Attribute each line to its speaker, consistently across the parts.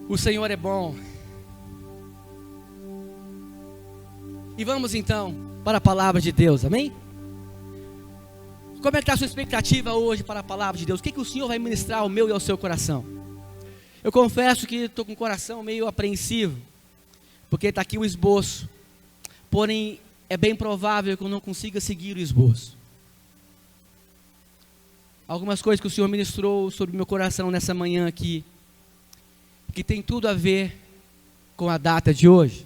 Speaker 1: O Senhor é bom. E vamos então para a palavra de Deus, amém? Como é que está a sua expectativa hoje para a palavra de Deus? O que o Senhor vai ministrar ao meu e ao seu coração? Eu confesso que estou com o coração meio apreensivo, porque está aqui o esboço. Porém, é bem provável que eu não consiga seguir o esboço. Algumas coisas que o Senhor ministrou sobre o meu coração nessa manhã aqui, que tem tudo a ver com a data de hoje.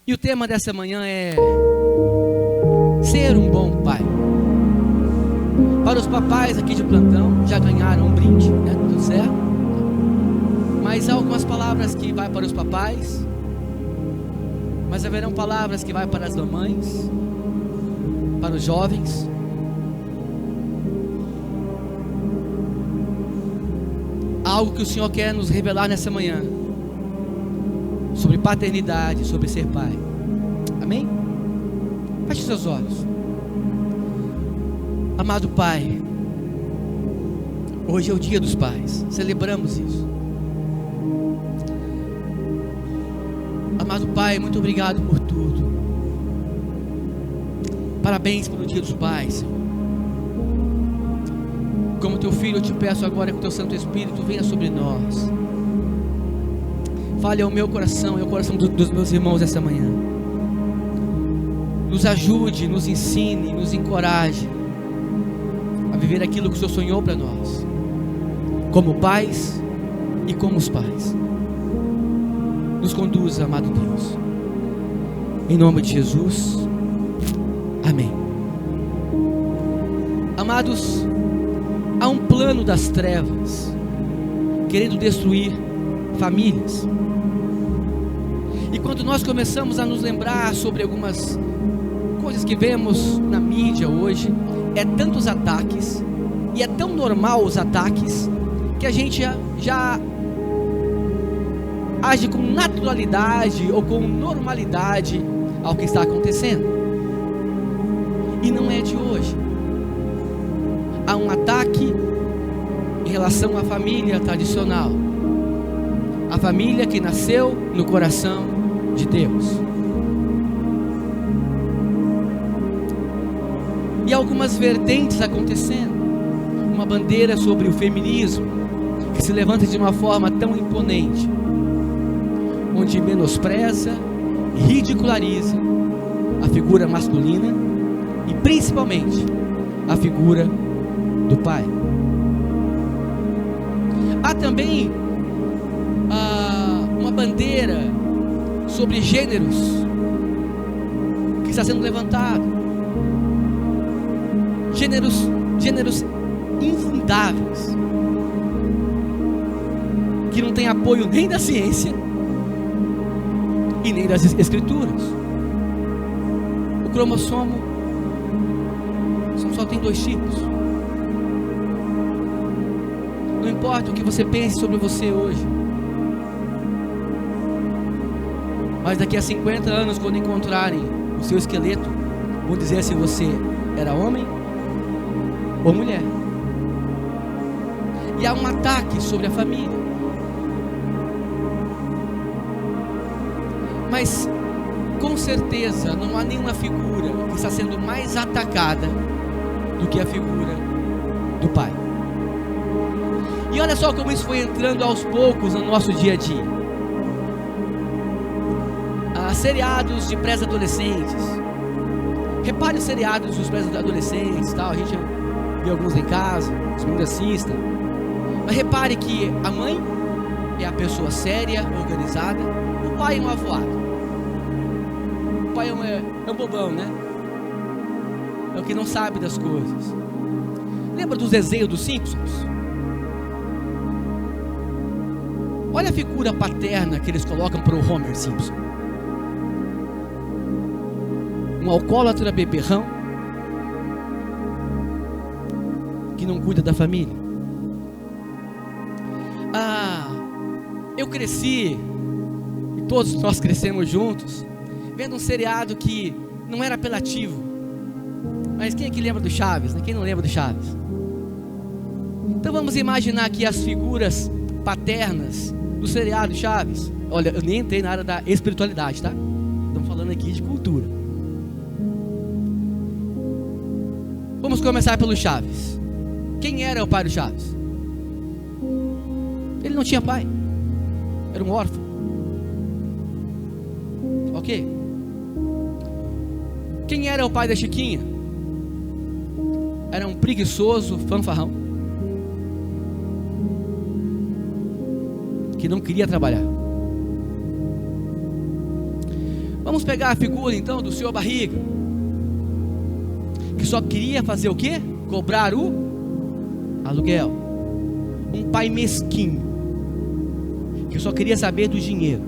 Speaker 1: E o tema dessa manhã é ser um bom pai. Para os papais aqui de plantão, já ganharam um brinde, né? Tudo certo? Mas há algumas palavras que vai para os papais, mas haverão palavras que vai para as mamães, para os jovens. Algo que o Senhor quer nos revelar nessa manhã, sobre paternidade, sobre ser pai. Amém? Feche seus olhos. Amado Pai, hoje é o dia dos pais, celebramos isso. Amado Pai, muito obrigado por tudo. Parabéns pelo dia dos pais, Senhor. Como teu filho, eu te peço agora que o teu Santo Espírito venha sobre nós. Fale ao meu coração e ao coração dos meus irmãos essa manhã. Nos ajude, nos ensine, nos encoraje a viver aquilo que o Senhor sonhou para nós, como pais e como os pais. Nos conduza, amado Deus, em nome de Jesus, amém. Amados, há um plano das trevas querendo destruir famílias. E quando nós começamos a nos lembrar sobre algumas coisas que vemos na mídia hoje, é tantos ataques, e é tão normal os ataques, que a gente já age com naturalidade ou com normalidade ao que está acontecendo. E não é de hoje. Há um ataque em relação à família tradicional, a família que nasceu no coração de Deus. E algumas vertentes acontecendo. Uma bandeira sobre o feminismo que se levanta de uma forma tão imponente, onde menospreza, ridiculariza a figura masculina e principalmente a figura do pai. Há também uma bandeira sobre gêneros que está sendo levantado, gêneros infundáveis, que não tem apoio nem da ciência e nem das escrituras. O cromossomo só tem 2 tipos. Não importa o que você pense sobre você hoje, mas daqui a 50 anos, quando encontrarem o seu esqueleto, vão dizer se você era homem ou mulher. E há um ataque sobre a família. Mas com certeza não há nenhuma figura que está sendo mais atacada do que a figura do pai. E olha só como isso foi entrando aos poucos no nosso dia a dia. Seriados de pré-adolescentes. Repare os seriados dos pré-adolescentes, tal. A gente vê alguns em casa, os meninos assistem. Mas repare que a mãe é a pessoa séria, organizada. O pai é um avoado. O pai é um bobão, né? É o que não sabe das coisas. Lembra dos desenhos dos Simpsons? Olha a figura paterna que eles colocam para o Homer Simpson. Um alcoólatra beberrão que não cuida da família. Eu cresci, e todos nós crescemos juntos, vendo um seriado que não era apelativo. Mas quem aqui lembra do Chaves, né? Quem não lembra do Chaves? Então vamos imaginar aqui as figuras paternas do seriado Chaves. Olha, eu nem entrei na área da espiritualidade, tá? Estamos falando aqui de cultura. Vamos começar pelo Chaves. Quem era o pai do Chaves? Ele não tinha pai. Era um órfão. Ok? Quem era o pai da Chiquinha? Era um preguiçoso fanfarrão que não queria trabalhar. Vamos pegar a figura então do Senhor Barriga, que só queria fazer o quê? Cobrar o aluguel. Um pai mesquinho, que só queria saber do dinheiro.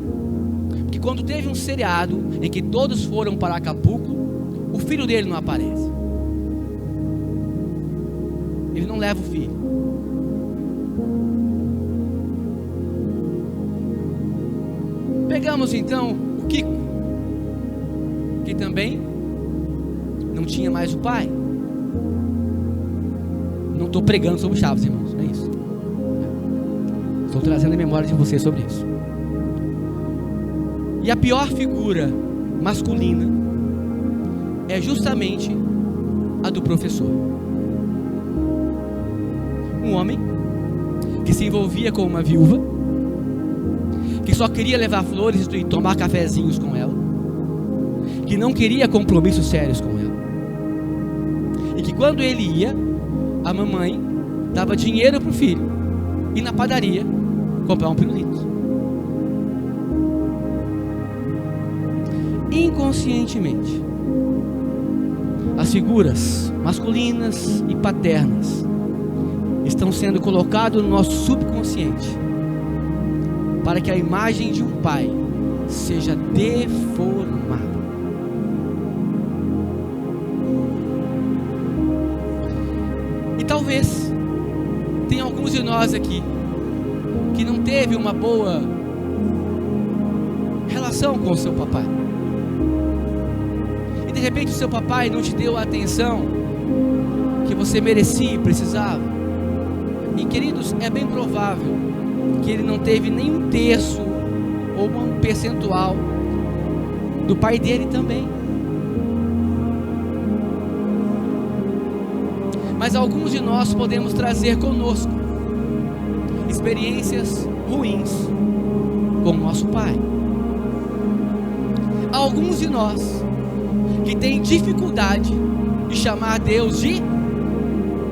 Speaker 1: Porque quando teve um seriado em que todos foram para Acapulco, o filho dele não aparece. Ele não leva o filho. Pegamos então o Kiko, que também não tinha mais o pai. Não estou pregando sobre Chaves, irmãos, não é isso. Estou trazendo a memória de vocês sobre isso. E a pior figura masculina é justamente a do professor. Um homem que se envolvia com uma viúva, que só queria levar flores e tomar cafezinhos com ela, que não queria compromissos sérios com ela, e que quando ele ia, a mamãe dava dinheiro para o filho ir na padaria comprar um pirulito. Inconscientemente, as figuras masculinas e paternas estão sendo colocadas no nosso subconsciente para que a imagem de um pai seja deformada. E talvez tenha alguns de nós aqui que não teve uma boa relação com o seu papai. E de repente o seu papai não te deu a atenção que você merecia e precisava. E queridos, é bem provável que ele não teve nem um terço ou um percentual do pai dele também. Mas alguns de nós podemos trazer conosco experiências ruins com o nosso pai. Alguns de nós que têm dificuldade de chamar Deus de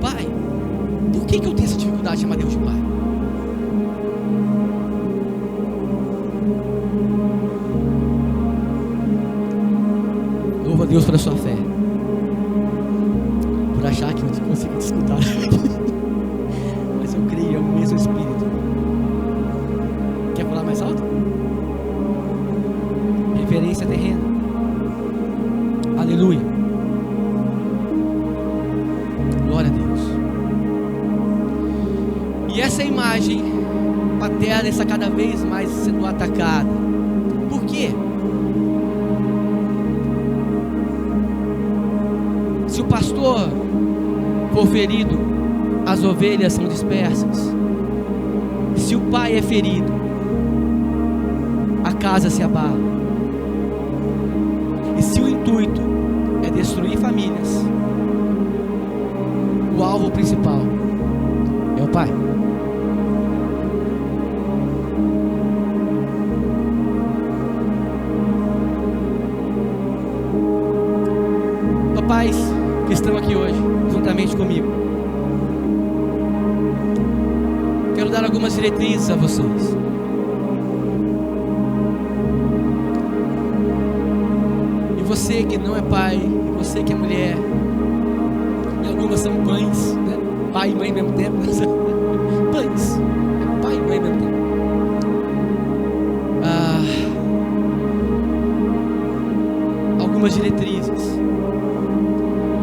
Speaker 1: pai. Por que eu tenho essa dificuldade de chamar Deus de pai? Louva a Deus pela sua fé, por achar que eu consigo te escutar. Mas eu creio, é o mesmo Espírito. Quer falar mais alto? Referência terrena. Aleluia. Glória a Deus. E essa imagem paterna está cada vez mais sendo atacada. Por quê? Se o pastor for ferido, as ovelhas são dispersas. Se o pai é ferido, a casa se abala. E se o intuito é destruir famílias, o alvo principal é o pai. Papais que estão aqui hoje, juntamente comigo, quero dar algumas diretrizes a vocês. E você que não é pai, e você que é mulher, e algumas são mães, né? Pai e mãe ao mesmo tempo, pães, pai e mãe ao mesmo tempo. Algumas diretrizes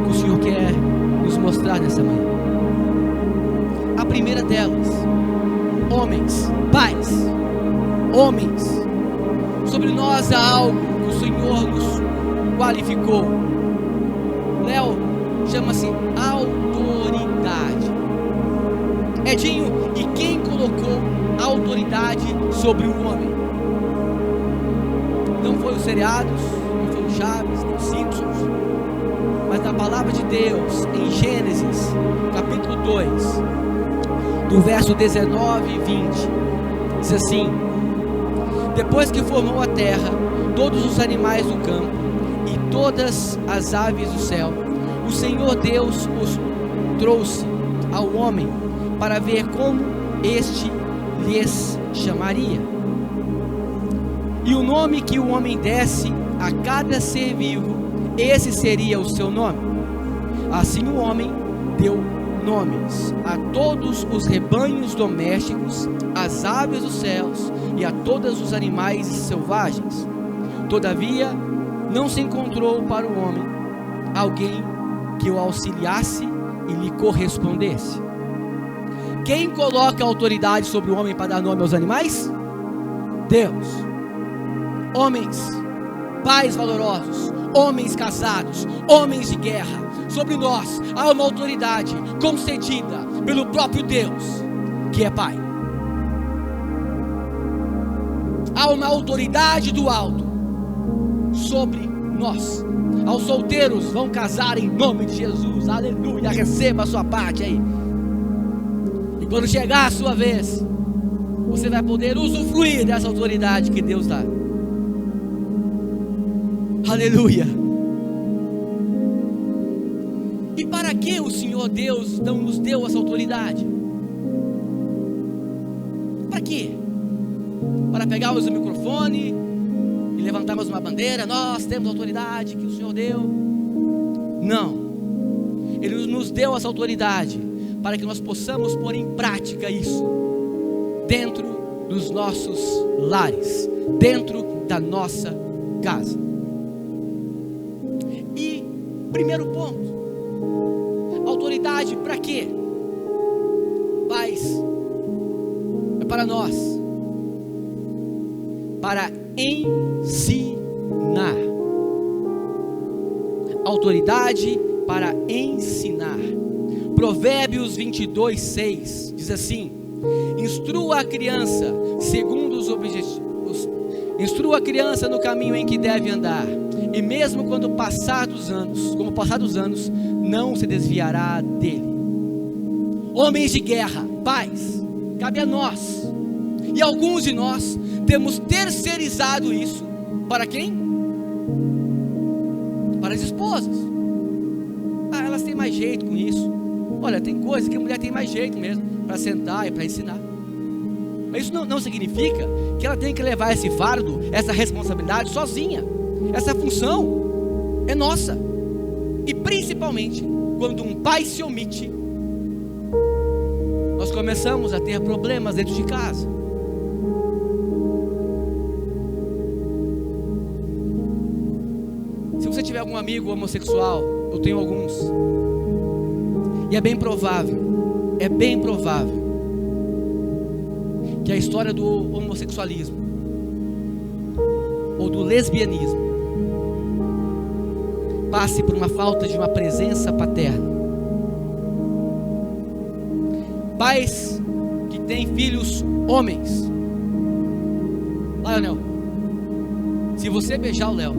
Speaker 1: que o Senhor quer nos mostrar nessa manhã. A primeira delas: homens, pais, homens, sobre nós há algo que o Senhor nos qualificou. Léo, chama-se autoridade. Edinho, e quem colocou a autoridade sobre o homem? Não foi os seriados, não foi o Chaves, nem os Simpsons, mas na palavra de Deus, em Gênesis, capítulo 2, do verso 19 e 20, diz assim: depois que formou a terra, todos os animais do campo e todas as aves do céu, o Senhor Deus os trouxe ao homem para ver como este lhes chamaria. E o nome que o homem desse a cada ser vivo, esse seria o seu nome. Assim o homem deu nomes a todos os rebanhos domésticos, às aves dos céus e a todos os animais selvagens. Todavia, não se encontrou para o homem alguém que o auxiliasse e lhe correspondesse. Quem coloca a autoridade sobre o homem para dar nome aos animais? Deus. Homens, pais valorosos, homens casados, homens de guerra, sobre nós há uma autoridade concedida pelo próprio Deus, que é Pai. Há uma autoridade do alto sobre nós. Aos solteiros, vão casar em nome de Jesus, aleluia, receba a sua parte aí. E quando chegar a sua vez, você vai poder usufruir dessa autoridade que Deus dá. Aleluia. E para que o Senhor Deus não nos deu essa autoridade? Para quê? Para pegarmos o microfone e levantarmos uma bandeira, nós temos a autoridade que o Senhor deu? Não. Ele nos deu essa autoridade para que nós possamos pôr em prática isso dentro dos nossos lares, dentro da nossa casa. E primeiro ponto, autoridade para quê? Pais, é para nós, para ensinar. Autoridade para ensinar. Provérbios 22:6 diz assim: instrua a criança segundo os objetivos, instrua a criança no caminho em que deve andar, e mesmo quando passar dos anos, não se desviará dele. Homens de guerra, pais, cabe a nós, e alguns de nós temos terceirizado isso para quem? Para as esposas. Elas têm mais jeito com isso. Olha, tem coisa que a mulher tem mais jeito mesmo para sentar e para ensinar. Mas isso não significa que ela tem que levar esse fardo, essa responsabilidade sozinha. Essa função é nossa. E principalmente quando um pai se omite, nós começamos a ter problemas dentro de casa. Se você tiver algum amigo homossexual, eu tenho alguns, e é bem provável que a história do homossexualismo ou do lesbianismo passe por uma falta de uma presença paterna. Pais que têm filhos homens. Leonel, se você beijar o Léo,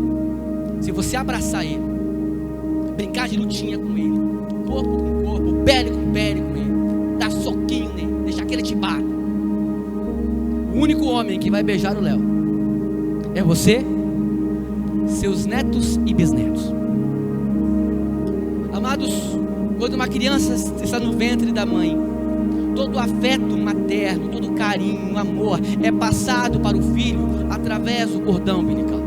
Speaker 1: se você abraçar ele, brincar de lutinha com ele, corpo com corpo, pele com pele com ele, dar soquinho nele, deixar que ele te bata, o único homem que vai beijar o Léo é você, seus netos e bisnetos. Amados, quando uma criança está no ventre da mãe, todo afeto materno, todo carinho, amor é passado para o filho através do cordão umbilical.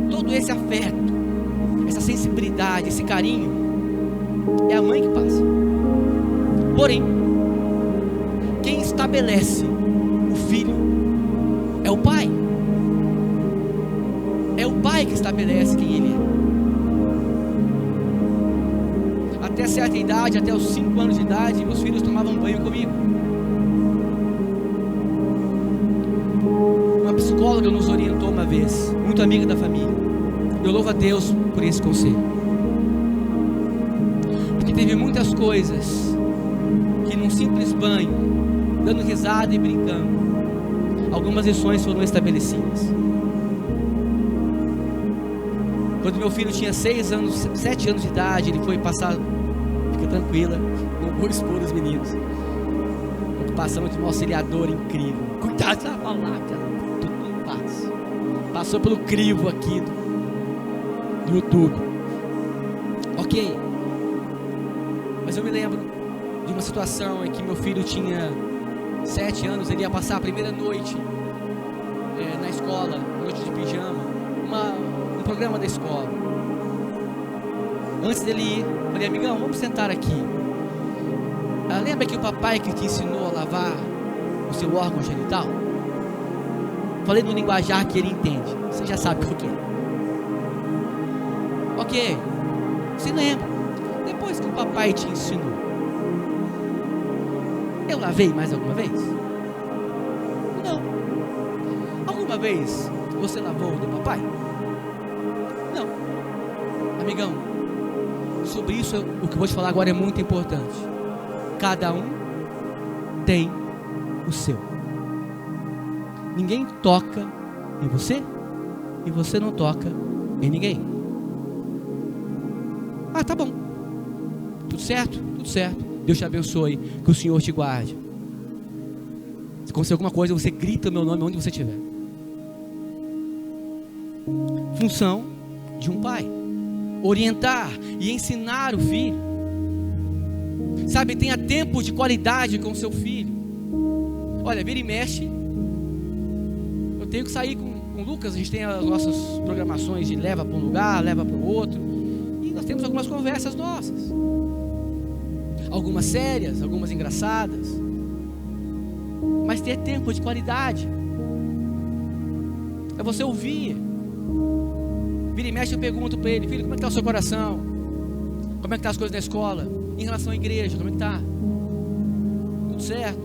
Speaker 1: Todo esse afeto, essa sensibilidade, esse carinho, é a mãe que passa. Porém, quem estabelece o filho é o pai. É o pai que estabelece quem ele é. Até certa idade, até os 5 anos de idade, meus filhos tomavam banho comigo. Uma psicóloga nos orientou uma vez, muito amiga da família. Eu louvo a Deus por esse conselho. Porque teve muitas coisas que num simples banho, dando risada e brincando, algumas lições foram estabelecidas. Quando meu filho tinha 7 anos de idade, ele foi passar, fica tranquila, não vou expor os meninos, ocupação de um auxiliador incrível, cuidado na palavra, tudo em paz, passou pelo crivo aqui do YouTube, ok, mas eu me lembro de uma situação em que meu filho tinha 7 anos, ele ia passar a primeira noite na escola, noite de pijama, um programa da escola. Antes dele ir, eu falei: amigão, vamos sentar aqui. Lembra que o papai que te ensinou a lavar o seu órgão genital? Falei no linguajar que ele entende, você já sabe o que é. Ok, se lembra? Depois que o papai te ensinou, eu lavei mais alguma vez? Não. Alguma vez você lavou o do papai? Não. Amigão, sobre isso o que eu vou te falar agora é muito importante. Cada um tem o seu. Ninguém toca em você e você não toca em ninguém. Ah, tá bom. Tudo certo? Tudo certo. Deus te abençoe, que o Senhor te guarde. Se acontecer alguma coisa, você grita o meu nome onde você estiver. Função de um pai: orientar e ensinar o filho. Sabe, tenha tempo de qualidade com o seu filho. Olha, vira e mexe, eu tenho que sair com o Lucas. A gente tem as nossas programações de leva para um lugar, leva para o outro, e nós temos algumas conversas nossas, algumas sérias, algumas engraçadas, mas ter tempo de qualidade é você ouvir. Vira e mexe, eu pergunto para ele: filho, como é que está o seu coração? Como é que estão as coisas na escola? Em relação à igreja, como é que está? Tudo certo?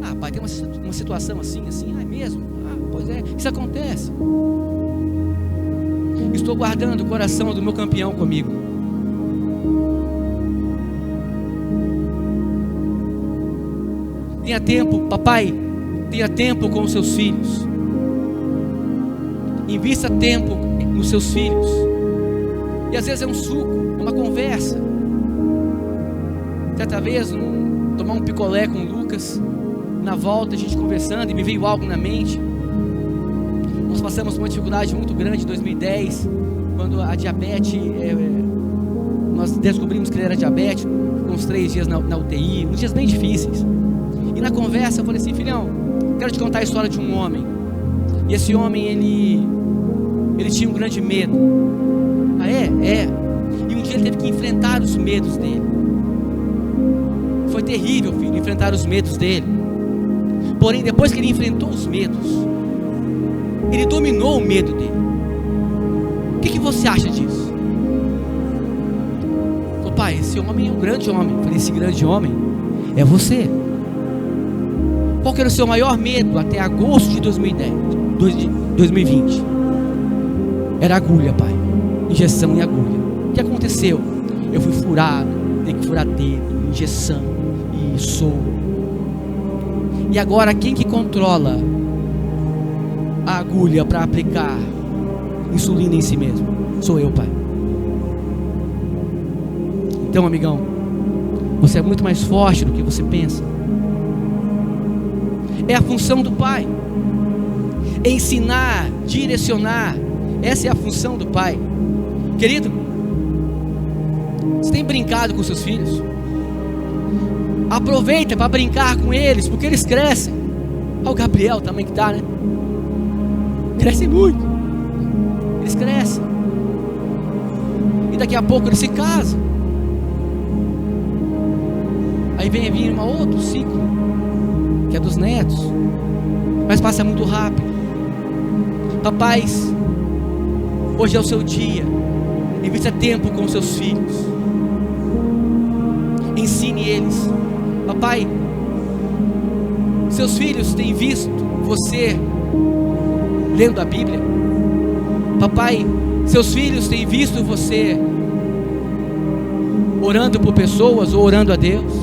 Speaker 1: Ah, pai, tem uma situação assim, ah, é mesmo? Ah, pois é, isso acontece. Estou guardando o coração do meu campeão comigo. Tenha tempo, papai, tenha tempo com os seus filhos. Invista tempo nos seus filhos. E às vezes é um suco, é uma conversa. Certa vez, tomar um picolé com o Lucas, na volta a gente conversando, e me veio algo na mente. Nós passamos por uma dificuldade muito grande em 2010, quando a diabetes, nós descobrimos que ele era diabético, uns 3 dias na UTI, uns dias bem difíceis. E na conversa eu falei assim: filhão, quero te contar a história de um homem. E esse homem, ele tinha um grande medo. Ah, é? E um dia ele teve que enfrentar os medos dele. Foi terrível, filho, enfrentar os medos dele. Porém, depois que ele enfrentou os medos, ele dominou o medo dele. O que você acha disso? Falei: pai, esse homem é um grande homem. Eu falei: esse grande homem é você. Qual que era o seu maior medo até agosto de 2020? Era agulha, pai. Injeção e agulha. O que aconteceu? Eu fui furado, tenho que furar dedo, injeção e soro. E agora quem que controla a agulha para aplicar insulina em si mesmo? Sou eu, pai. Então, amigão, você é muito mais forte do que você pensa. É a função do pai: ensinar, direcionar. Essa é a função do pai. Querido, você tem brincado com seus filhos? Aproveita para brincar com eles, porque eles crescem. Olha o Gabriel também que está, né? Cresce muito. Eles crescem. E daqui a pouco eles se casam. Aí vem vir um outro ciclo, que é dos netos. Mas passa muito rápido. Papais, hoje é o seu dia. Invista tempo com seus filhos. Ensine eles. Papai, seus filhos têm visto você lendo a Bíblia? Papai, seus filhos têm visto você orando por pessoas ou orando a Deus.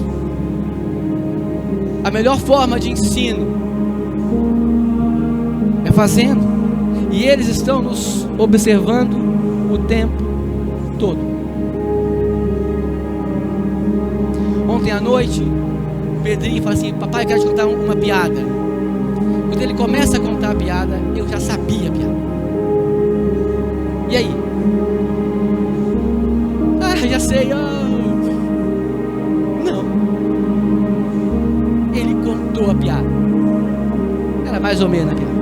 Speaker 1: A melhor forma de ensino é fazendo. E eles estão nos observando o tempo todo. Ontem à noite, o Pedrinho falou assim: papai, eu quero te contar uma piada. Quando ele começa a contar a piada, eu já sabia a piada. E aí? Ah, já sei. Não. Ele contou a piada. Era mais ou menos a piada.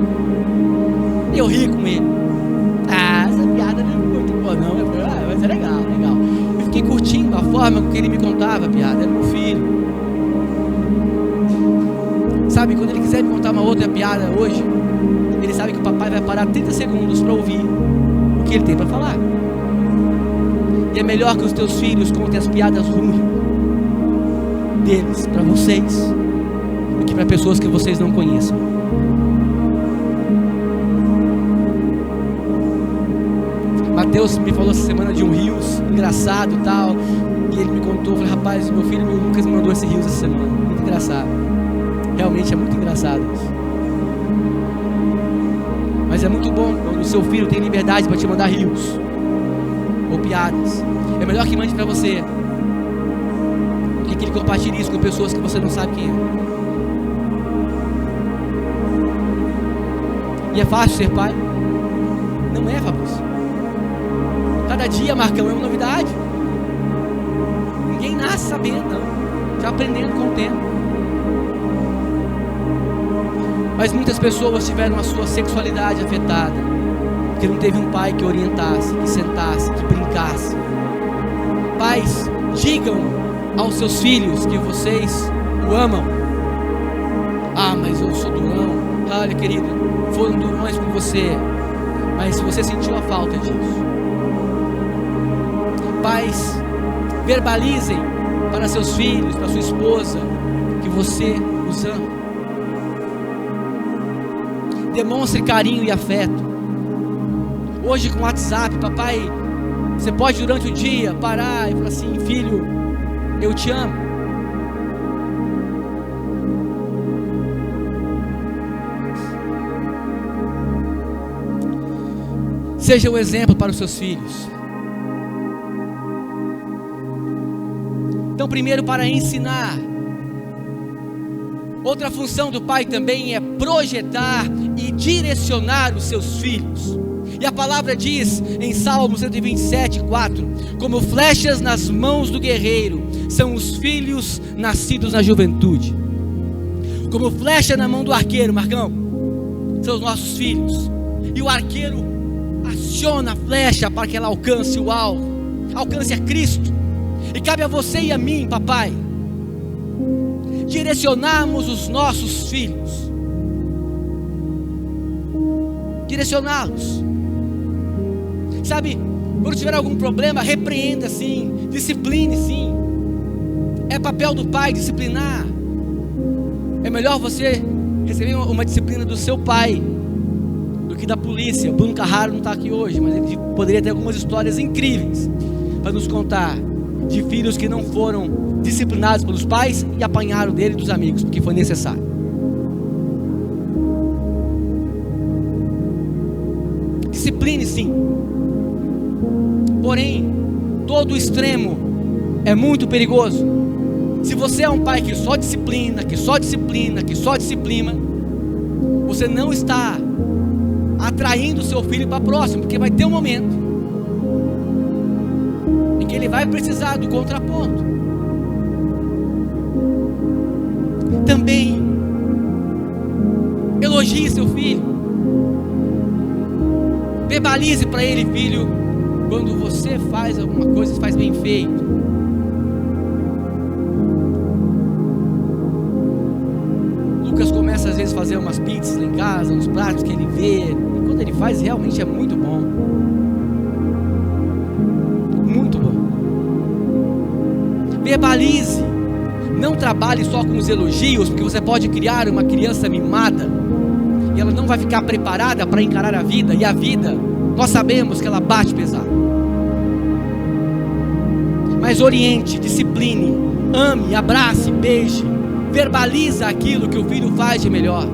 Speaker 1: Eu ri com ele. Ah, essa piada não é muito boa não. Eu falei, mas é legal, legal. Eu fiquei curtindo a forma com que ele me contava a piada. Era meu filho. Sabe, quando ele quiser me contar uma outra piada hoje, ele sabe que o papai vai parar 30 segundos para ouvir o que ele tem para falar. E é melhor que os teus filhos contem as piadas ruins deles para vocês do que para pessoas que vocês não conheçam. Mateus me falou essa semana de um rios engraçado e tal, e ele me contou, eu falei, rapaz, meu filho Lucas me mandou esse rios essa semana, muito engraçado. Realmente é muito engraçado isso. Mas é muito bom quando o seu filho tem liberdade para te mandar rios ou piadas. É melhor que mande para você do que ele compartilhe isso com pessoas que você não sabe quem é. E é fácil ser pai? Não é, Fabrício. Cada dia, Marcão, é uma novidade. Ninguém nasce sabendo, não. Já aprendendo com o tempo. Mas muitas pessoas tiveram a sua sexualidade afetada porque não teve um pai que orientasse, que sentasse, que brincasse. Pais, digam aos seus filhos que vocês o amam. Ah, mas eu sou durão. Olha, querido, foram durões com você, mas você sentiu a falta disso. Pais, verbalizem para seus filhos, para sua esposa, que você os ama. Demonstre carinho e afeto. Hoje com o WhatsApp, papai, você pode durante o dia parar e falar assim: filho, eu te amo. Seja um exemplo para os seus filhos. Então, primeiro, para ensinar. Outra função do pai também é projetar e direcionar os seus filhos. E a palavra diz em Salmo 127:4: como flechas nas mãos do guerreiro são os filhos nascidos na juventude. Como flecha na mão do arqueiro, Marcão, são os nossos filhos. E o arqueiro aciona a flecha para que ela alcance o alvo, alcance a Cristo. E cabe a você e a mim, papai, direcionarmos os nossos filhos, direcioná-los. Sabe, quando tiver algum problema, repreenda sim, discipline sim. É papel do pai disciplinar. É melhor você receber uma disciplina do seu pai do que da polícia. O Bruno Carraro não está aqui hoje, mas ele poderia ter algumas histórias incríveis para nos contar de filhos que não foram disciplinados pelos pais e apanharam dele e dos amigos, porque foi necessário. Discipline sim. Porém, todo extremo é muito perigoso. Se você é um pai que só disciplina, você não está atraindo o seu filho para próximo, porque vai ter um momento em que ele vai precisar do contraponto. Também elogie seu filho, verbalize para ele: filho, quando você faz alguma coisa, faz bem feito. Lucas começa às vezes a fazer umas pizzas lá em casa, uns pratos que ele vê, e quando ele faz realmente é muito bom. Muito bom. Verbalize. Não trabalhe só com os elogios, porque você pode criar uma criança mimada e ela não vai ficar preparada para encarar a vida. E a vida, nós sabemos que ela bate pesado. mas oriente, discipline, ame, abrace, beije, verbaliza aquilo que o filho faz de melhor.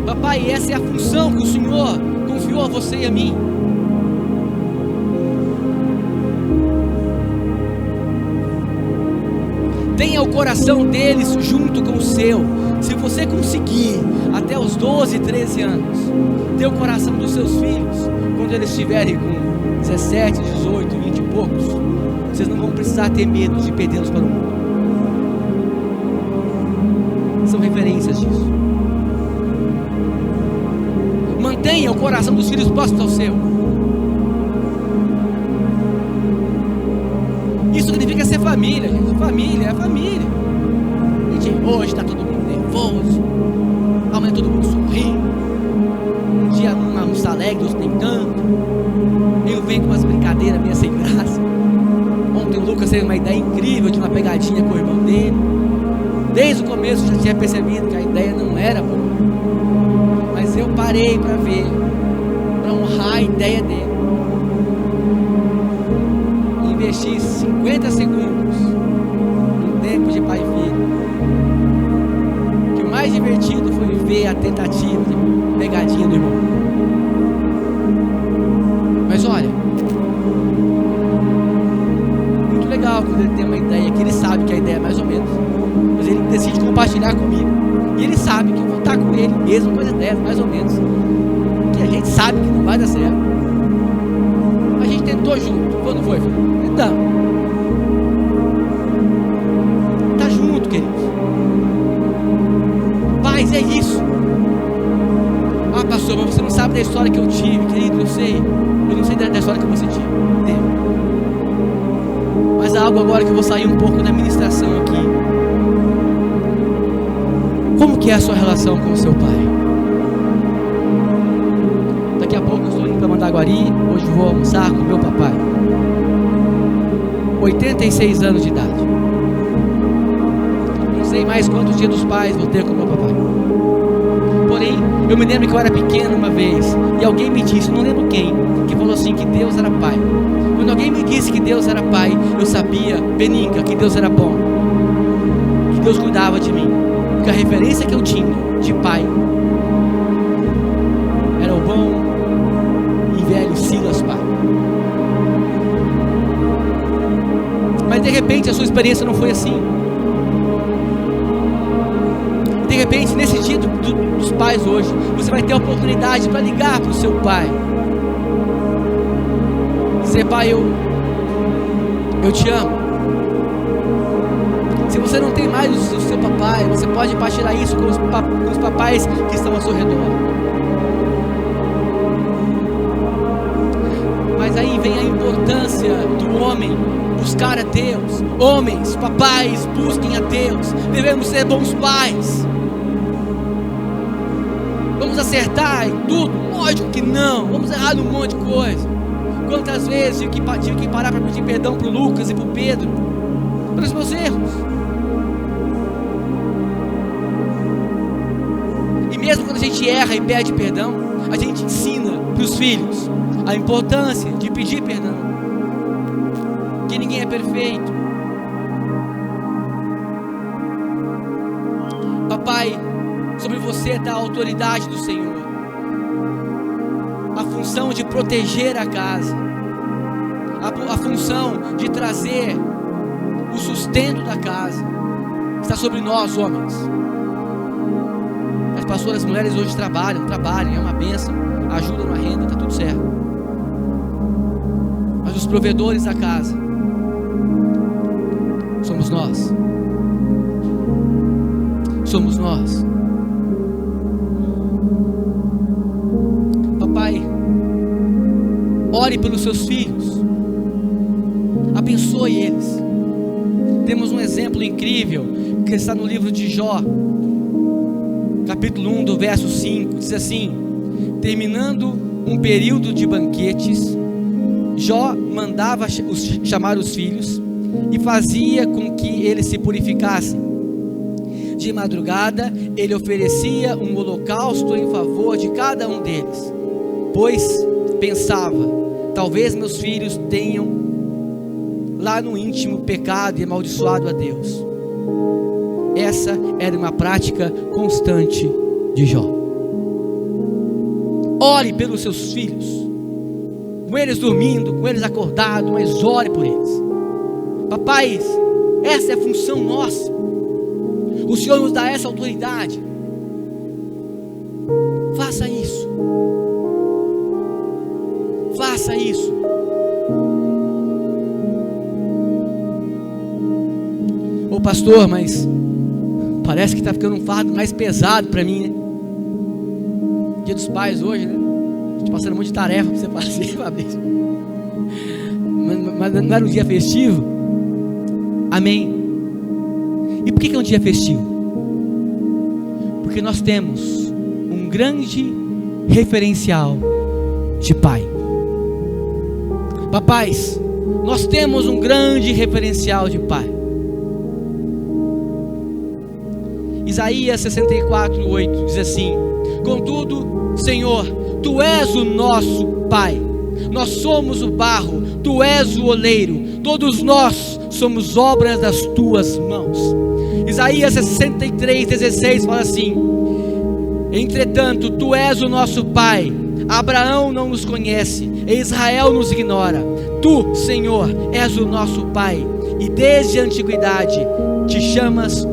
Speaker 1: Papai, essa é a função que o Senhor confiou a você e a mim. Tenha o coração deles junto com o seu. Se você conseguir até os 12, 13 anos ter o coração dos seus filhos, quando eles estiverem com 17, 18, 20 e poucos, vocês não vão precisar ter medo de perdê-los para o mundo. São referências disso. Mantenha o coração dos filhos próximos ao seu. Isso significa ser família, gente. Família é família. Gente, hoje está todo mundo nervoso, amanhã todo mundo sorrindo. Um dia um está alegre, outro nem tanto. Eu venho com umas brincadeiras meio sem graça. Ontem o Lucas teve uma ideia incrível de uma pegadinha com o irmão dele. Desde o começo eu já tinha percebido que a ideia não era boa, mas eu parei para ver, para honrar a ideia dele. Investi 50 segundos no tempo de pai e filho. Que o mais divertido foi ver a tentativa de pegadinha do irmão. Mas olha, muito legal quando ele tem uma ideia que ele sabe que a ideia é mais ou menos, mas ele decide compartilhar comigo. E ele sabe que eu vou estar com ele mesmo com as ideias mais ou menos, que a gente sabe que não vai dar certo. A gente tentou junto. Quando foi, filho? Então, tá junto, queridos. Paz, é isso. Ah, pastor, mas você não sabe da história que eu tive, querido. Eu sei. Eu não sei da história que você teve. Mas há algo agora que eu vou sair um pouco da ministração aqui. Como que é a sua relação com o seu pai? Daqui a pouco eu estou indo para Mandaguari. Hoje vou almoçar com meu papai. 86 anos de idade. Não sei mais quantos dias dos pais vou ter com meu papai. Porém, eu me lembro que eu era pequeno uma vez e alguém me disse, não lembro quem, que falou assim que Deus era pai. Quando alguém me disse que Deus era pai, eu sabia, Benica, que Deus era bom, que Deus cuidava de mim, porque a referência que eu tinha de pai era o bom e velho Silas pai. Mas de repente a sua experiência não foi assim. De repente, nesse dia dos pais hoje, você vai ter a oportunidade para ligar para o seu pai. Dizer, pai, eu te amo. Se você não tem mais o seu papai, você pode partilhar isso com os papais que estão ao seu redor. Mas aí vem a importância do homem buscar a Deus. Homens, papais, busquem a Deus. Devemos ser bons pais. Vamos acertar em tudo? Lógico que não. Vamos errar num monte de coisa. Quantas vezes tive que parar para pedir perdão para o Lucas e para o Pedro pelos meus erros. E mesmo quando a gente erra e pede perdão, a gente ensina para os filhos a importância de pedir perdão. Que ninguém é perfeito. Papai, sobre você está a autoridade do Senhor, a função de proteger a casa, a função de trazer o sustento da casa, está sobre nós, homens. As pastoras, as mulheres hoje trabalham, é uma bênção, ajudam na renda, está tudo certo. Mas os provedores da casa somos nós. Somos nós. Papai, ore pelos seus filhos, abençoe eles. Temos um exemplo incrível que está no livro de Jó, capítulo 1, do verso 5, diz assim: terminando um período de banquetes, Jó mandava chamar os filhos e fazia com que eles se purificassem. De madrugada ele oferecia um holocausto em favor de cada um deles. pois pensava: talvez meus filhos tenham lá no íntimo pecado e amaldiçoado a Deus. Essa era uma prática constante de Jó. Ore pelos seus filhos, com eles dormindo, com eles acordados, mas ore por eles. Papais, essa é a função nossa. O Senhor nos dá essa autoridade. Faça isso. Faça isso. Ô pastor, mas parece que está ficando um fardo mais pesado para mim, né? Dia dos Pais hoje, né? A gente passando um monte de tarefa para você fazer, Fabrício. Mas não era um dia festivo? Amém. E por que é um dia festivo? Porque nós temos um grande referencial de pai. Papais, nós temos um grande referencial de pai. Isaías 64:8 diz assim: contudo, Senhor, Tu és o nosso Pai, nós somos o barro, Tu és o oleiro, todos nós somos obras das Tuas mãos. Isaías 63:16 fala assim: entretanto, Tu és o nosso Pai, Abraão não nos conhece, e Israel nos ignora. Tu, Senhor, és o nosso Pai, e desde a antiguidade te chamas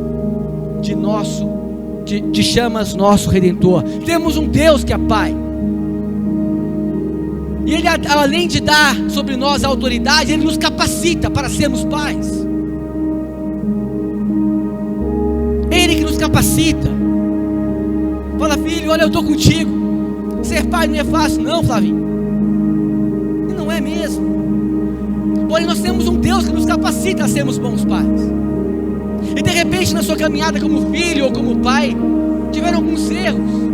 Speaker 1: nosso Redentor. Temos um Deus que é Pai, e Ele, além de dar sobre nós a autoridade, Ele nos capacita para sermos pais. Ele que nos capacita. Fala: filho, olha, eu estou contigo. Ser pai não é fácil não, Flavinho. E não é mesmo. Porém, nós temos um Deus que nos capacita a sermos bons pais. E de repente, na sua caminhada como filho ou como pai, tiveram alguns erros.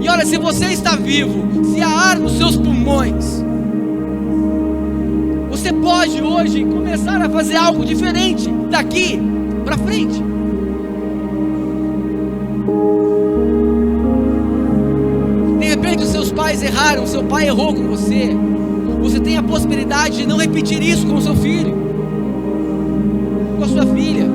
Speaker 1: E olha, se você está vivo, se há ar nos seus pulmões, você pode hoje começar a fazer algo diferente daqui para frente. De repente os seus pais erraram, seu pai errou com você. Você tem a possibilidade de não repetir isso com o seu filho, com a sua filha.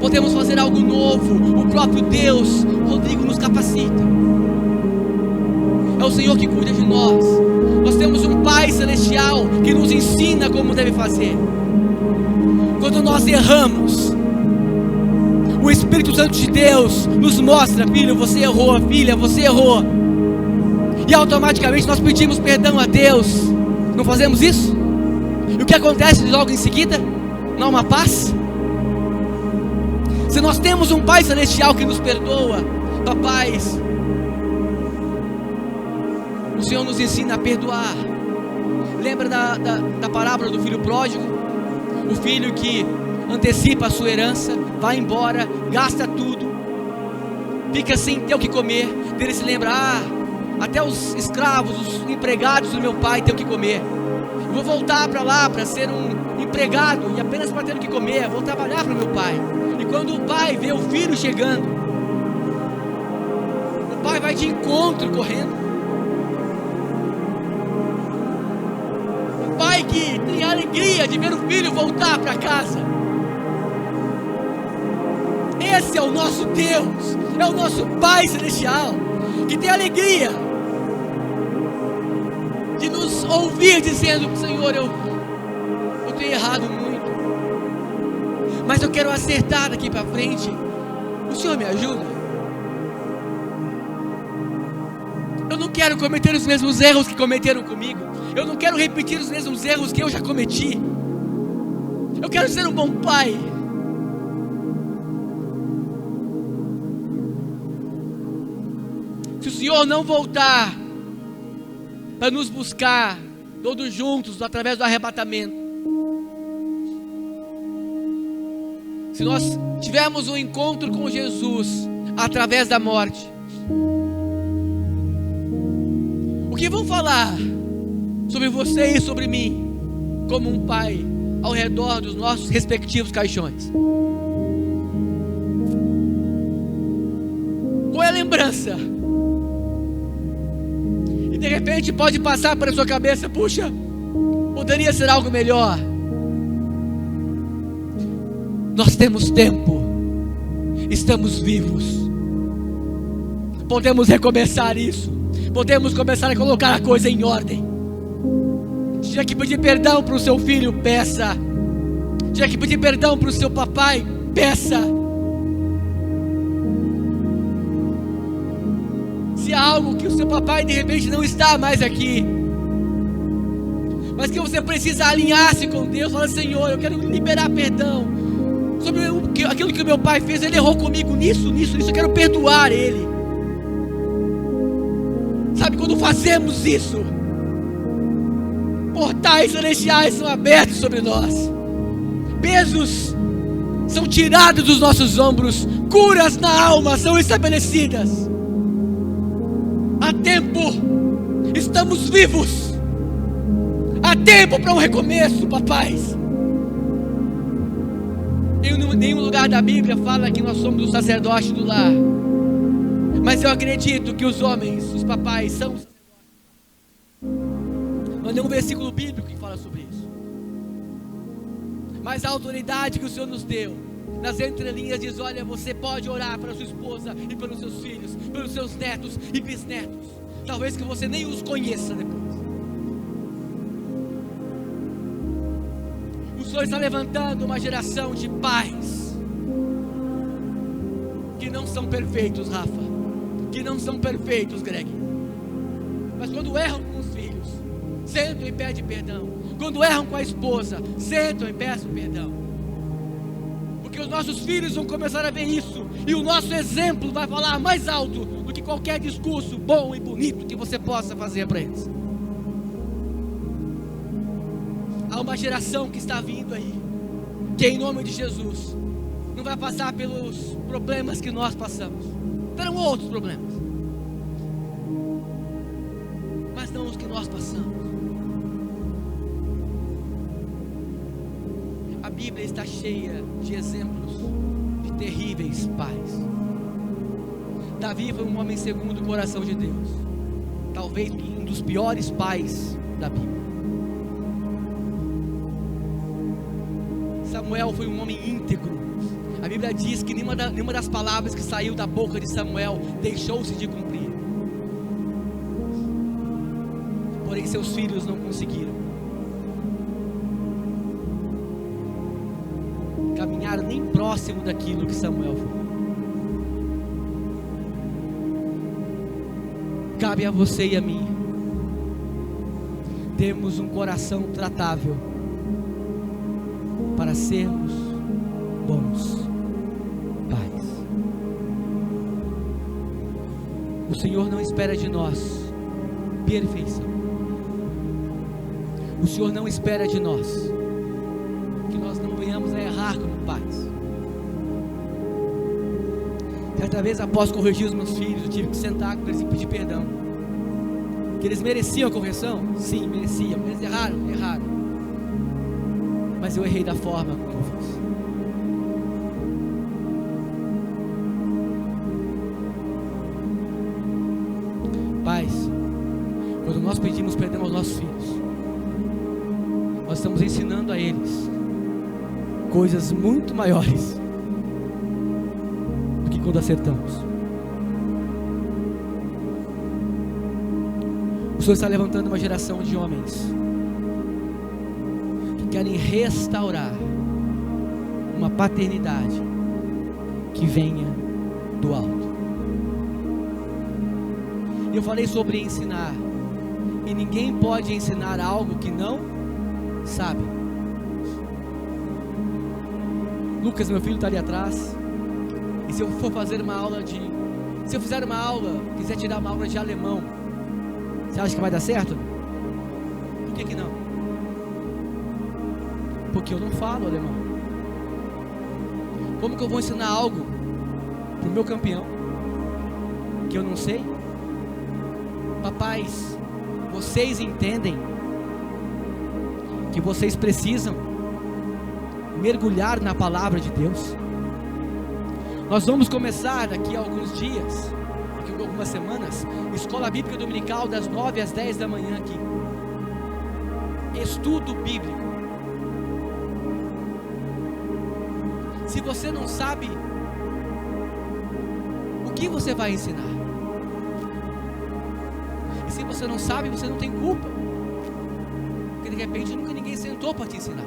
Speaker 1: Podemos fazer algo novo. O próprio Deus, Rodrigo, nos capacita. É o Senhor que cuida de nós. Nós temos um Pai Celestial que nos ensina como deve fazer. Quando nós erramos, o Espírito Santo de Deus nos mostra: filho, você errou, filha, você errou. E automaticamente nós pedimos perdão a Deus. Não fazemos isso? E o que acontece logo em seguida? Não há uma paz? Se nós temos um Pai Celestial que nos perdoa, papais, o Senhor nos ensina a perdoar. Lembra da parábola do filho pródigo? O filho que antecipa a sua herança, vai embora, gasta tudo, fica sem ter o que comer. Ele se lembra: até os escravos, os empregados do meu pai têm o que comer. Eu vou voltar para lá para ser um empregado e apenas para ter o que comer. Vou trabalhar para o meu pai. E quando o pai vê o filho chegando, o pai vai de encontro correndo. O pai que tem a alegria de ver o filho voltar para casa. Esse é o nosso Deus, é o nosso Pai Celestial, que tem alegria de nos ouvir dizendo: Senhor, eu tenho errado muito, mas eu quero acertar daqui para frente. O Senhor me ajuda. Eu não quero cometer os mesmos erros que cometeram comigo. Eu não quero repetir os mesmos erros que eu já cometi. Eu quero ser um bom pai. Se o Senhor não voltar para nos buscar todos juntos através do arrebatamento, se nós tivermos um encontro com Jesus através da morte, o que vão falar sobre você e sobre mim como um pai ao redor dos nossos respectivos caixões? Qual é a lembrança de repente pode passar para a sua cabeça: puxa, poderia ser algo melhor. Nós temos tempo, estamos vivos, podemos recomeçar isso, podemos começar a colocar a coisa em ordem. Se tiver que pedir perdão para o seu filho, peça. Se tiver que pedir perdão para o seu papai, peça. Se há algo que o seu papai de repente não está mais aqui, mas que você precisa alinhar-se com Deus, fala: Senhor, eu quero liberar perdão sobre aquilo que o meu pai fez. Ele errou comigo nisso, eu quero perdoar ele. Sabe, quando fazemos isso, portais celestiais são abertos sobre nós, pesos são tirados dos nossos ombros, curas na alma são estabelecidas. Há tempo, estamos vivos, há tempo para um recomeço, papais. Em nenhum lugar da Bíblia fala que nós somos o sacerdote do lar, mas eu acredito que os homens, os papais, são. Não tem um versículo bíblico que fala sobre isso, mas a autoridade que o Senhor nos deu, nas entrelinhas diz: olha, você pode orar para sua esposa e pelos seus filhos, pelos seus netos e bisnetos, talvez que você nem os conheça depois. O Senhor está levantando uma geração de pais que não são perfeitos, Rafa, que não são perfeitos, Greg, mas quando erram com os filhos, sentam e pedem perdão. Quando erram com a esposa, sentam e peçam perdão, porque os nossos filhos vão começar a ver isso, e o nosso exemplo vai falar mais alto do que qualquer discurso bom e bonito que você possa fazer para eles. Há uma geração que está vindo aí, que em nome de Jesus não vai passar pelos problemas que nós passamos. Terão outros problemas, mas não os que nós passamos. A Bíblia está cheia de exemplos de terríveis pais. Davi foi um homem segundo o coração de Deus, talvez um dos piores pais da Bíblia. Samuel foi um homem íntegro. A Bíblia diz que nenhuma das palavras que saiu da boca de Samuel deixou-se de cumprir. Porém seus filhos não conseguiram caminhar nem próximo daquilo que Samuel foi. Cabe a você e a mim termos um coração tratável para sermos bons pais. O Senhor não espera de nós perfeição. O Senhor não espera de nós que nós não venhamos a errar como pais. Certa vez, após corrigir os meus filhos, eu tive que sentar com eles e pedir perdão. Que eles mereciam a correção? Sim, mereciam. Eles erraram? Erraram. Mas eu errei da forma como eu fiz. Pais, quando nós pedimos perdão aos nossos filhos, nós estamos ensinando a eles coisas muito maiores do que quando acertamos. O Senhor está levantando uma geração de homens que querem restaurar uma paternidade que venha do alto. Eu falei sobre ensinar, e ninguém pode ensinar algo que não sabe. Lucas, meu filho, está ali atrás. E se eu for fazer uma aula se eu fizer uma aula, quiser tirar uma aula de alemão, você acha que vai dar certo? Por que não? Porque eu não falo alemão. Como que eu vou ensinar algo para o meu campeão que eu não sei? Papais, vocês entendem que vocês precisam mergulhar na palavra de Deus? Nós vamos começar daqui a alguns dias, daqui a por algumas semanas, escola bíblica dominical das 9 às 10 da manhã aqui. Estudo bíblico. Se você não sabe, o que você vai ensinar? E se você não sabe, você não tem culpa, porque de repente nunca ninguém sentou para te ensinar.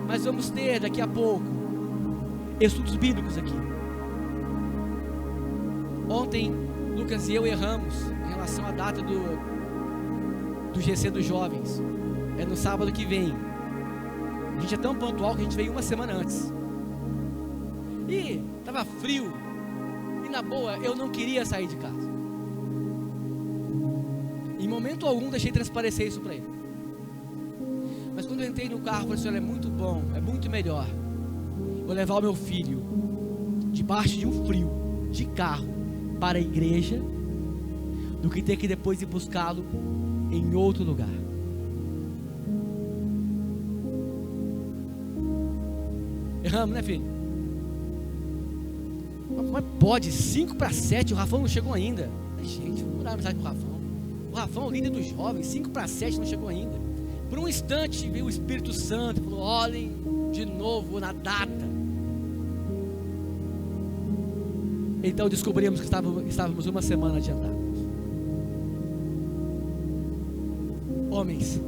Speaker 1: Mas vamos ter daqui a pouco estudos bíblicos aqui. Ontem Lucas e eu erramos em relação à data do GC dos jovens. É no sábado que vem. A gente é tão pontual que a gente veio uma semana antes. E estava frio. E na boa, eu não queria sair de casa. Em momento algum deixei transparecer isso para ele. Mas quando eu entrei no carro, eu falei assim: olha, é muito bom, é muito melhor eu levar o meu filho debaixo de um frio, de carro, para a igreja, do que ter que depois ir buscá-lo em outro lugar. Erramos, né, filho? Mas pode, 5 para 7, o Rafão não chegou ainda. Gente, vou mandar mensagem pro Rafão. O Rafão é o líder dos jovens, 5 para 7 não chegou ainda. Por um instante veio o Espírito Santo e falou: olhem de novo na data. Então descobrimos que estávamos uma semana adiantados. Homens,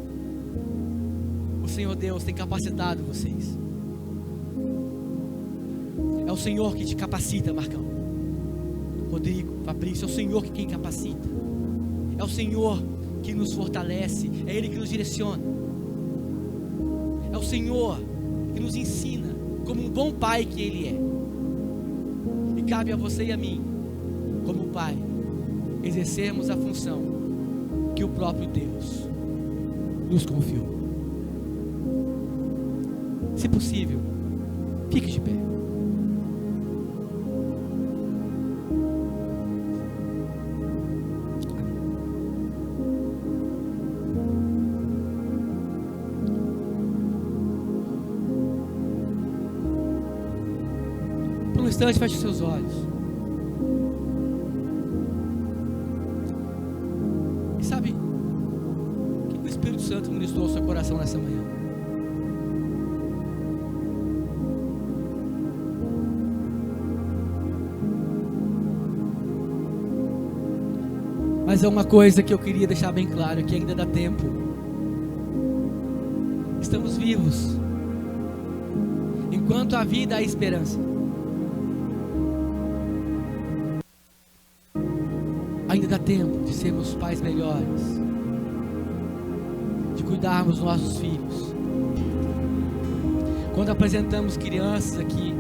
Speaker 1: o Senhor Deus tem capacitado vocês. É o Senhor que te capacita, Marcão, Rodrigo, Fabrício. É o Senhor que quem capacita. É o Senhor que nos fortalece. É Ele que nos direciona. É o Senhor que nos ensina, como um bom pai que Ele é. E cabe a você e a mim, como pai, exercermos a função que o próprio Deus nos confiou. Se possível, fique de pé. Por um instante, feche os seus olhos. E sabe o que o Espírito Santo ministrou ao seu coração nessa manhã? Mas é uma coisa que eu queria deixar bem claro, que ainda dá tempo. Estamos vivos. Enquanto há vida, há esperança. Ainda dá tempo de sermos pais melhores, de cuidarmos dos nossos filhos. Quando apresentamos crianças aqui,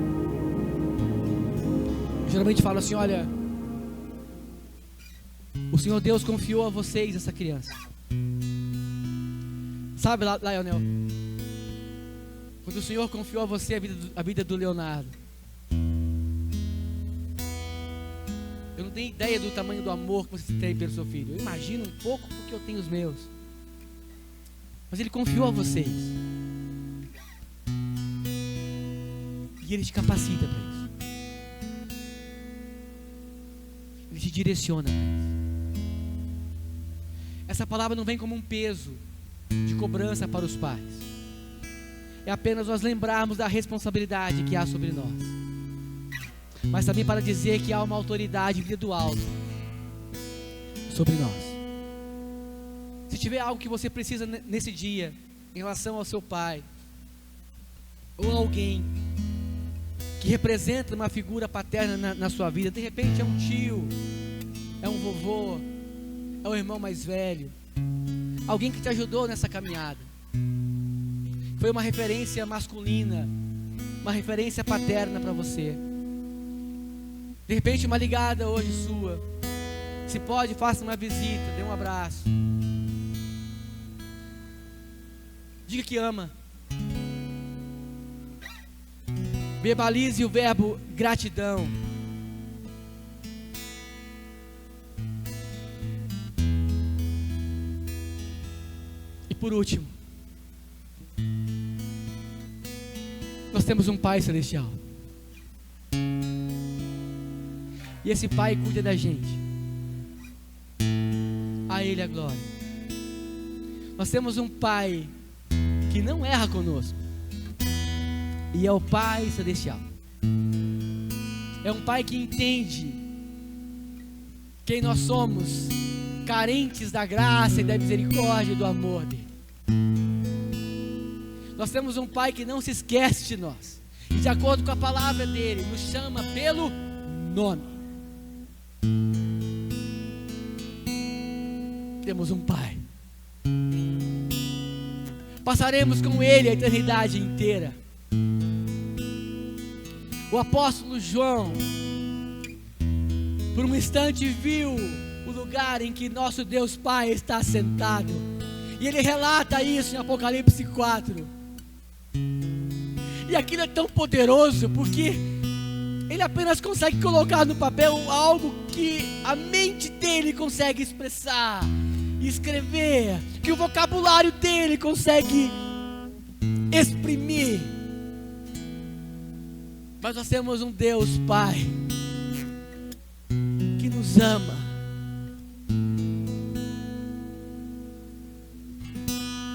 Speaker 1: eu geralmente falo assim: olha, o Senhor Deus confiou a vocês essa criança. Sabe, Lionel, quando o Senhor confiou a você a vida do Leonardo, eu não tenho ideia do tamanho do amor que você tem pelo seu filho. Eu imagino um pouco porque eu tenho os meus. Mas Ele confiou a vocês. E Ele te capacita para isso. Ele te direciona para isso. Essa palavra não vem como um peso de cobrança para os pais. É apenas nós lembrarmos da responsabilidade que há sobre nós. Mas também para dizer que há uma autoridade vinda do alto sobre nós. Se tiver algo que você precisa nesse dia, em relação ao seu pai, ou alguém que representa uma figura paterna na sua vida, de repente é um tio, é um vovô, é o irmão mais velho, alguém que te ajudou nessa caminhada, foi uma referência masculina, uma referência paterna para você. De repente uma ligada hoje sua. Se pode, faça uma visita, dê um abraço. Diga que ama. Verbalize o verbo gratidão. E por último, nós temos um Pai Celestial e esse Pai cuida da gente. A Ele a glória. Nós temos um Pai que não erra conosco, e é o Pai Celestial. É um Pai que entende quem nós somos, carentes da graça e da misericórdia e do amor dele. Nós temos um Pai que não se esquece de nós, e de acordo com a palavra dele, nos chama pelo nome. Temos um Pai. Passaremos com ele a eternidade inteira. O apóstolo João, por um instante, viu o lugar em que nosso Deus Pai está sentado, e ele relata isso em Apocalipse 4. E aquilo é tão poderoso, porque ele apenas consegue colocar no papel algo que a mente dele consegue expressar, escrever, que o vocabulário dele consegue exprimir. Mas nós temos um Deus Pai que nos ama.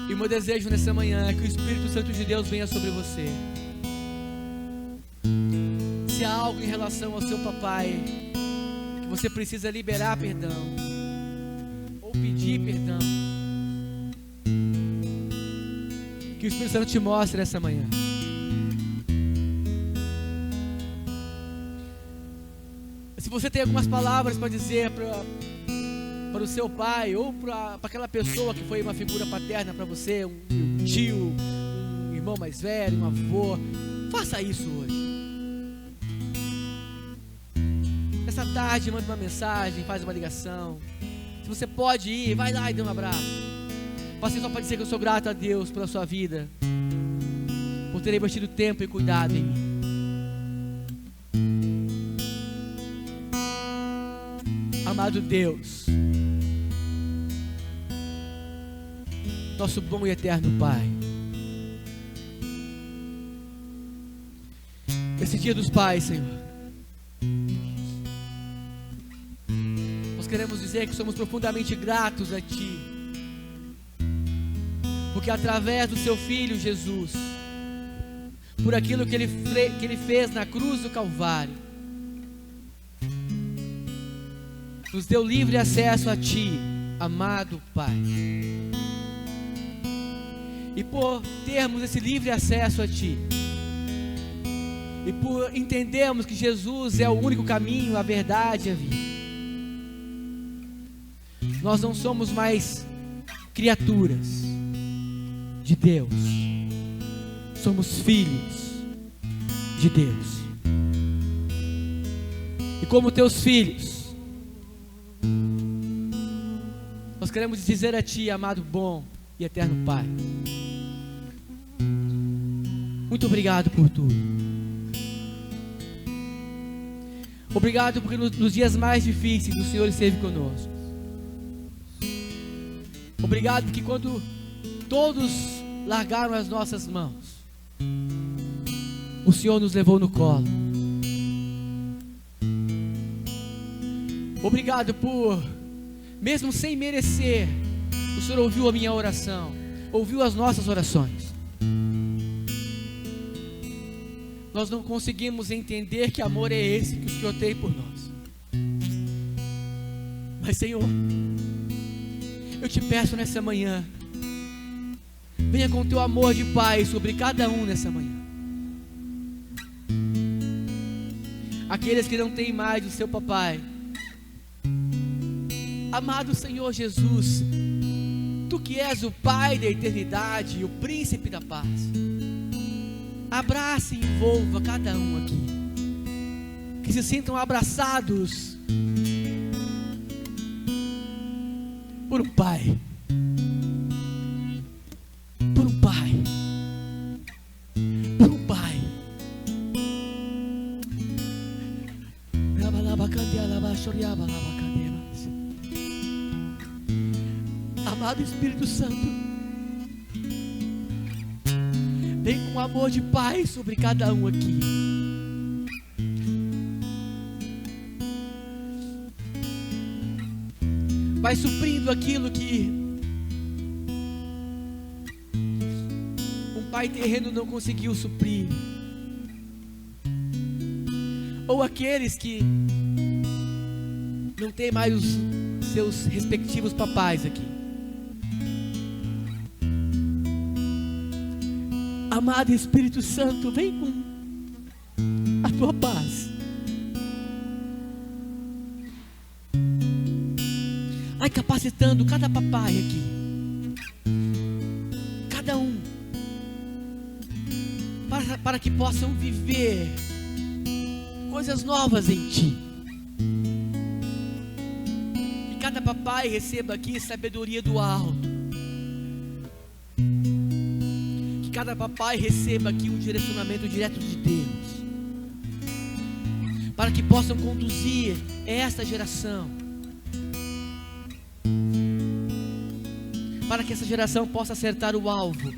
Speaker 1: E o meu desejo nessa manhã é que o Espírito Santo de Deus venha sobre você. Se há algo em relação ao seu papai que você precisa liberar perdão ou pedir perdão, que o Espírito Santo te mostre essa manhã. Se você tem algumas palavras para dizer para o seu pai, ou para aquela pessoa que foi uma figura paterna para você, um tio, um irmão mais velho, um avô, faça isso hoje. Essa tarde manda uma mensagem, faz uma ligação. Se você pode ir, vai lá e dê um abraço. Faça só para dizer que eu sou grato a Deus pela sua vida, por ter investido tempo e cuidado em mim. Amado Deus, nosso bom e eterno Pai, esse dia dos pais, Senhor, nós queremos dizer que somos profundamente gratos a Ti, porque através do Seu Filho Jesus, por aquilo que Ele fez na cruz do Calvário, nos deu livre acesso a Ti, amado Pai. E por termos esse livre acesso a Ti, e por entendermos que Jesus é o único caminho, a verdade e a vida, nós não somos mais criaturas de Deus, somos filhos de Deus. E como Teus filhos, nós queremos dizer a Ti, amado, bom e eterno Pai, muito obrigado por tudo. Obrigado porque nos dias mais difíceis o Senhor esteve conosco. Obrigado porque quando todos largaram as nossas mãos, o Senhor nos levou no colo. Obrigado por, mesmo sem merecer, o Senhor ouviu a minha oração, ouviu as nossas orações. Nós não conseguimos entender que amor é esse que o Senhor tem por nós. Mas, Senhor, eu te peço nessa manhã, venha com Teu amor de Pai sobre cada um nessa manhã. Aqueles que não têm mais o seu papai, amado Senhor Jesus, Tu que és o Pai da eternidade e o Príncipe da paz, abrace e envolva cada um aqui, que se sintam abraçados por um Pai, por um Pai, por um Pai. Amado Espírito Santo, vem com amor de Pai sobre cada um aqui. vai suprindo aquilo que um pai terreno não conseguiu suprir, ou aqueles que não tem mais os seus respectivos papais aqui. Amado Espírito Santo, vem com a tua paz. Vai capacitando cada papai aqui, cada um, para que possam viver coisas novas em ti. Que cada papai receba aqui sabedoria do alto. Que cada papai receba aqui um direcionamento direto de Deus, para que possam conduzir esta geração, para que essa geração possa acertar o alvo